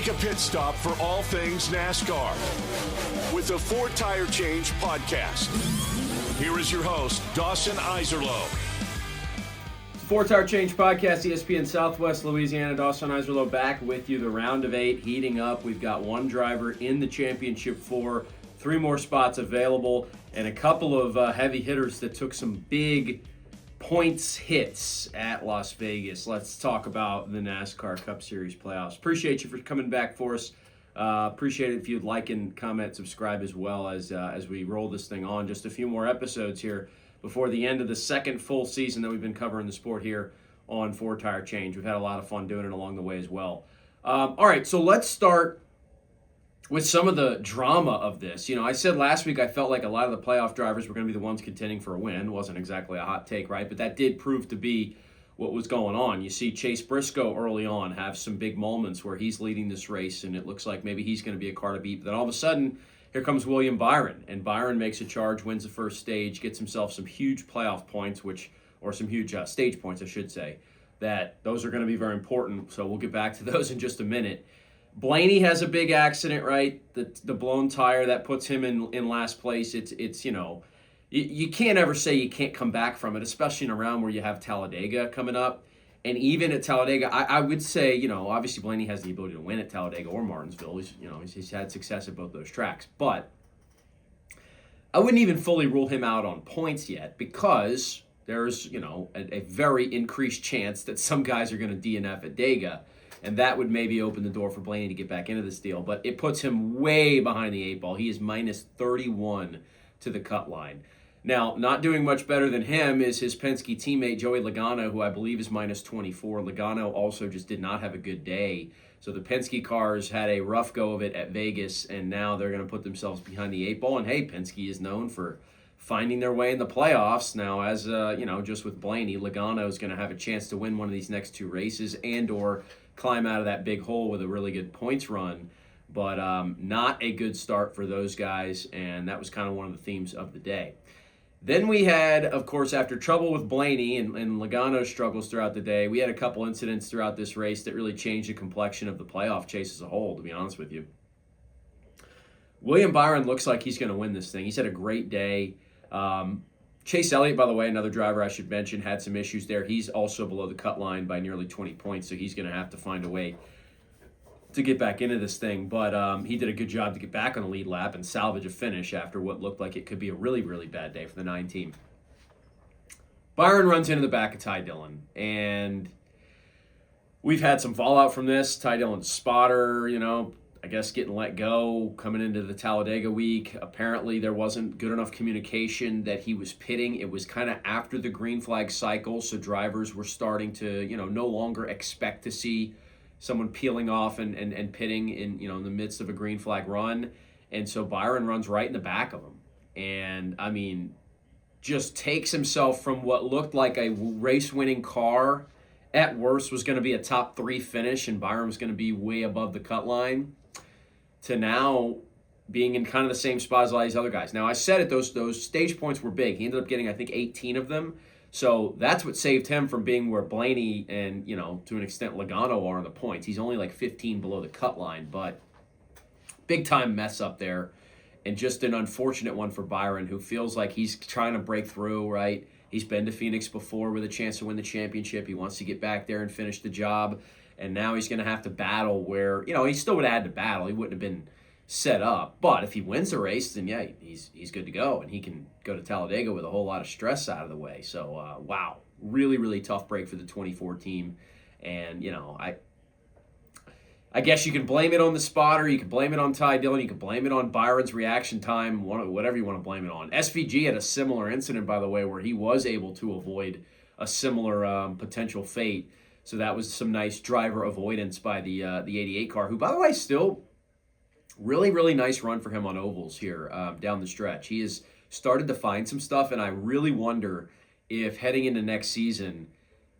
Take a pit stop for all things NASCAR with the Four Tire Change podcast. Here is your host, Dawson Iserlo. Four Tire Change podcast, ESPN Southwest Louisiana. Dawson Iserlo back with you. The round of 8 heating up. We've got one driver in the championship 4, 3 more spots available, and a couple of heavy hitters that took some big points hits at Las Vegas. Let's talk about the NASCAR Cup Series playoffs. Appreciate you for coming back for us. Appreciate it if you'd like and comment, subscribe as well as we roll this thing on. Just a few more episodes here before the end of the second full season that we've been covering the sport here on Four Tire Change. We've had a lot of fun doing it along the way as well. All right, so let's start with some of the drama of this. You know, I said last week I felt like a lot of the playoff drivers were going to be the ones contending for a win. Wasn't exactly a hot take, right? But that did prove to be what was going on. You see Chase Briscoe early on have some big moments where he's leading this race, and it looks like maybe he's going to be a car to beat. But then all of a sudden, here comes William Byron, and Byron makes a charge, wins the first stage, gets himself some huge playoff points, or some huge stage points, I should say. That those are going to be very important, so we'll get back to those in just a minute. Blaney has a big accident, right? The blown tire that puts him in last place. It's you know, you can't ever say you can't come back from it, especially in a round where you have Talladega coming up. And even at Talladega, I would say, you know, obviously Blaney has the ability to win at Talladega or Martinsville. He's had success at both those tracks. But I wouldn't even fully rule him out on points yet, because there's, you know, a very increased chance that some guys are going to DNF at Dega. And that would maybe open the door for Blaney to get back into this deal. But it puts him way behind the 8 ball. He is minus 31 to the cut line. Now, not doing much better than him is his Penske teammate, Joey Logano, who I believe is minus 24. Logano also just did not have a good day. So the Penske cars had a rough go of it at Vegas, and now they're going to put themselves behind the 8 ball. And hey, Penske is known for finding their way in the playoffs. Now, as you know, just with Blaney, Logano is going to have a chance to win one of these next 2 races and or climb out of that big hole with a really good points run. But not a good start for those guys, and that was kind of one of the themes of the day. Then we had, of course, after trouble with Blaney and Logano's struggles throughout the day, we had a couple incidents throughout this race that really changed the complexion of the playoff chase as a whole, to be honest with you. William Byron looks like he's going to win this thing. He's had a great day. Chase Elliott, by the way, another driver I should mention, had some issues there. He's also below the cut line by nearly 20 points, so he's going to have to find a way to get back into this thing. But he did a good job to get back on the lead lap and salvage a finish after what looked like it could be a really, really bad day for the 9 team. Byron runs into the back of Ty Dillon, and we've had some fallout from this. Ty Dillon's spotter, you know, I guess getting let go coming into the Talladega week. Apparently there wasn't good enough communication that he was pitting. It was kind of after the green flag cycle, so drivers were starting to, you know, no longer expect to see someone peeling off and pitting in, you know, in the midst of a green flag run. And so Byron runs right in the back of him. And, I mean, just takes himself from what looked like a race-winning car, at worst was going to be a top 3 finish, and Byron was going to be way above the cut line, to now being in kind of the same spot as all these other guys. Now, I said it, those stage points were big. He ended up getting, I think, 18 of them. So that's what saved him from being where Blaney and, you know, to an extent Logano are on the points. He's only like 15 below the cut line, but big time mess up there. And just an unfortunate one for Byron, who feels like he's trying to break through, right? He's been to Phoenix before with a chance to win the championship. He wants to get back there and finish the job. And now he's going to have to battle where, you know, he still would have had to battle. He wouldn't have been set up. But if he wins the race, then yeah, he's good to go. And he can go to Talladega with a whole lot of stress out of the way. So, wow, really, really tough break for the 24 team. And, you know, I guess you can blame it on the spotter. You can blame it on Ty Dillon. You can blame it on Byron's reaction time, whatever you want to blame it on. SVG had a similar incident, by the way, where he was able to avoid a similar potential fate. So that was some nice driver avoidance by the 88 car, who, by the way, still really, really nice run for him on ovals here down the stretch. He has started to find some stuff, and I really wonder if heading into next season,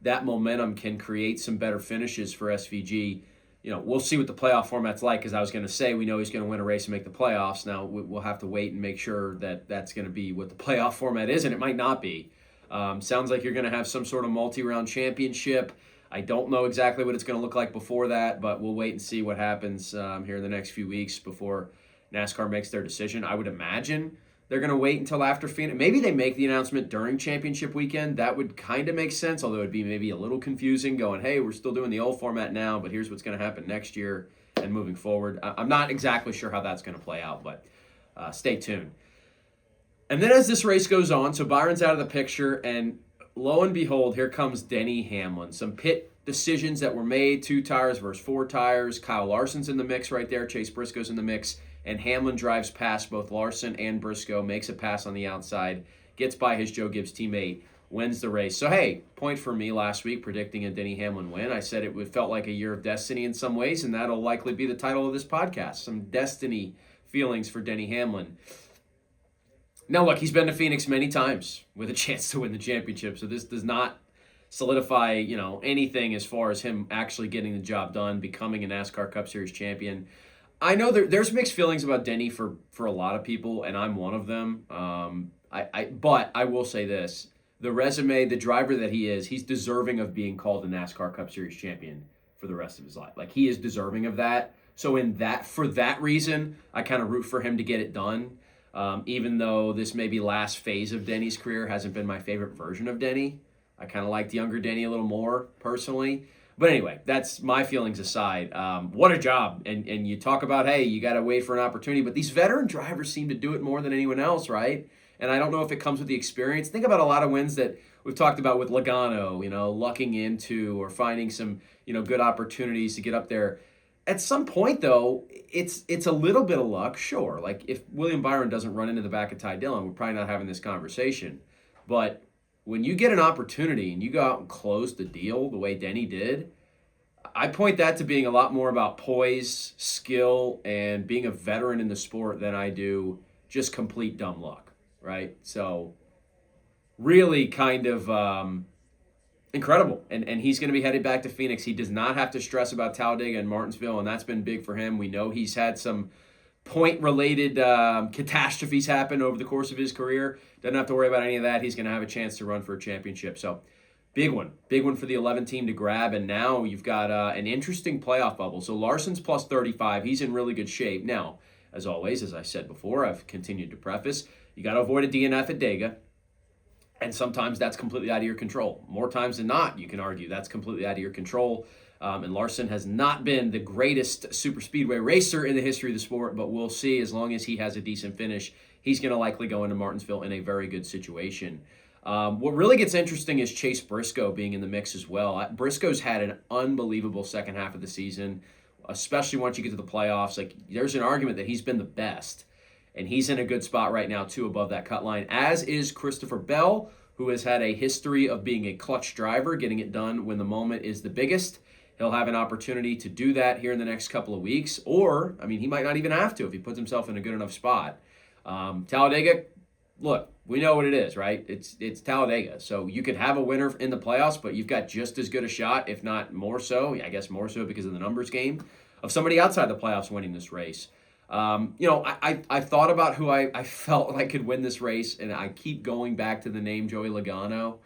that momentum can create some better finishes for SVG. You know, we'll see what the playoff format's like, because I was going to say we know he's going to win a race and make the playoffs. Now, we'll have to wait and make sure that that's going to be what the playoff format is, and it might not be. Sounds like you're going to have some sort of multi-round championship. I don't know exactly what it's going to look like before that, but we'll wait and see what happens here in the next few weeks before NASCAR makes their decision. I would imagine they're going to wait until after Phoenix. Maybe they make the announcement during championship weekend. That would kind of make sense, although it'd be maybe a little confusing going, hey, we're still doing the old format now, but here's what's going to happen next year and moving forward. I'm not exactly sure how that's going to play out, but stay tuned. And then as this race goes on, so Byron's out of the picture, and lo and behold, here comes Denny Hamlin. Some pit decisions that were made, 2 tires versus 4 tires. Kyle Larson's in the mix right there. Chase Briscoe's in the mix. And Hamlin drives past both Larson and Briscoe, makes a pass on the outside, gets by his Joe Gibbs teammate, wins the race. So, hey, point for me last week predicting a Denny Hamlin win. I said it felt like a year of destiny in some ways, and that'll likely be the title of this podcast. Some destiny feelings for Denny Hamlin. Now, look, he's been to Phoenix many times with a chance to win the championship, so this does not solidify, anything as far as him actually getting the job done, becoming a NASCAR Cup Series champion. I know there's mixed feelings about Denny for a lot of people, and I'm one of them. But I will say this. The resume, the driver that he is, he's deserving of being called a NASCAR Cup Series champion for the rest of his life. Like, he is deserving of that. So for that reason, I kind of root for him to get it done. Even though this maybe last phase of Denny's career hasn't been my favorite version of Denny. I kind of liked younger Denny a little more, personally. But anyway, that's my feelings aside. What a job. And you talk about, hey, you got to wait for an opportunity. But these veteran drivers seem to do it more than anyone else, right? And I don't know if it comes with the experience. Think about a lot of wins that we've talked about with Logano, lucking into or finding some, good opportunities to get up there. At some point, though, it's a little bit of luck, sure. Like, if William Byron doesn't run into the back of Ty Dillon, we're probably not having this conversation. But when you get an opportunity and you go out and close the deal the way Denny did, I point that to being a lot more about poise, skill, and being a veteran in the sport than I do just complete dumb luck, right? So really kind of incredible. And he's going to be headed back to Phoenix. He does not have to stress about Talladega and Martinsville, and that's been big for him. We know he's had some point-related catastrophes happen over the course of his career. Doesn't have to worry about any of that. He's going to have a chance to run for a championship. So big one for the 11 team to grab. And now you've got an interesting playoff bubble. So Larson's plus 35. He's in really good shape. Now, as always, as I said before, I've continued to preface, you got to avoid a DNF at Dega. And sometimes that's completely out of your control. More times than not, you can argue that's completely out of your control. And Larson has not been the greatest super speedway racer in the history of the sport, but we'll see. As long as he has a decent finish, he's going to likely go into Martinsville in a very good situation. What really gets interesting is Chase Briscoe being in the mix as well. Briscoe's had an unbelievable second half of the season, especially once you get to the playoffs. Like, there's an argument that he's been the best, and he's in a good spot right now, too, above that cut line, as is Christopher Bell, who has had a history of being a clutch driver, getting it done when the moment is the biggest. He'll have an opportunity to do that here in the next couple of weeks, or, he might not even have to if he puts himself in a good enough spot. Talladega, look, we know what it is, right? It's Talladega. So you could have a winner in the playoffs, but you've got just as good a shot, if not more so, I guess more so because of the numbers game, of somebody outside the playoffs winning this race. I thought about who I felt like could win this race, and I keep going back to the name Joey Logano.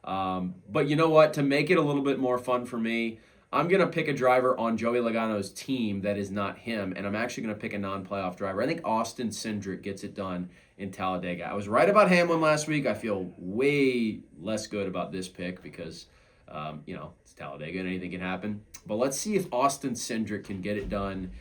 But you know what? To make it a little bit more fun for me, I'm going to pick a driver on Joey Logano's team that is not him, and I'm actually going to pick a non-playoff driver. I think Austin Cindric gets it done in Talladega. I was right about Hamlin last week. I feel way less good about this pick because, it's Talladega and anything can happen. But let's see if Austin Cindric can get it done,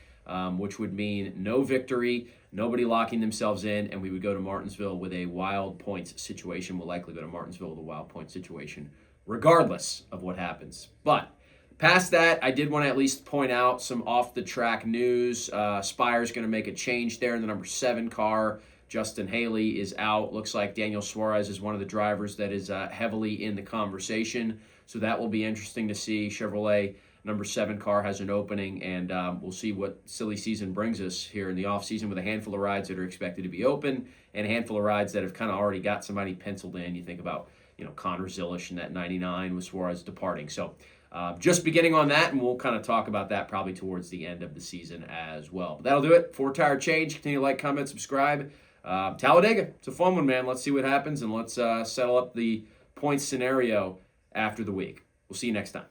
which would mean no victory, nobody locking themselves in, and we would go to Martinsville with a wild points situation. We'll likely go to Martinsville with a wild point situation, regardless of what happens. But past that, I did want to at least point out some off-the-track news. Spire's going to make a change there in the number 7 car. Justin Haley is out. Looks like Daniel Suarez is one of the drivers that is heavily in the conversation. So that will be interesting to see. Chevrolet number 7 car has an opening, and we'll see what silly season brings us here in the offseason with a handful of rides that are expected to be open and a handful of rides that have kind of already got somebody penciled in. You think about, Connor Zilish in that 99 with Suarez departing. So just beginning on that, and we'll kind of talk about that probably towards the end of the season as well. But that'll do it for Tire Change. Continue to like, comment, subscribe. Talladega, it's a fun one, man. Let's see what happens, and let's settle up the points scenario after the week. We'll see you next time.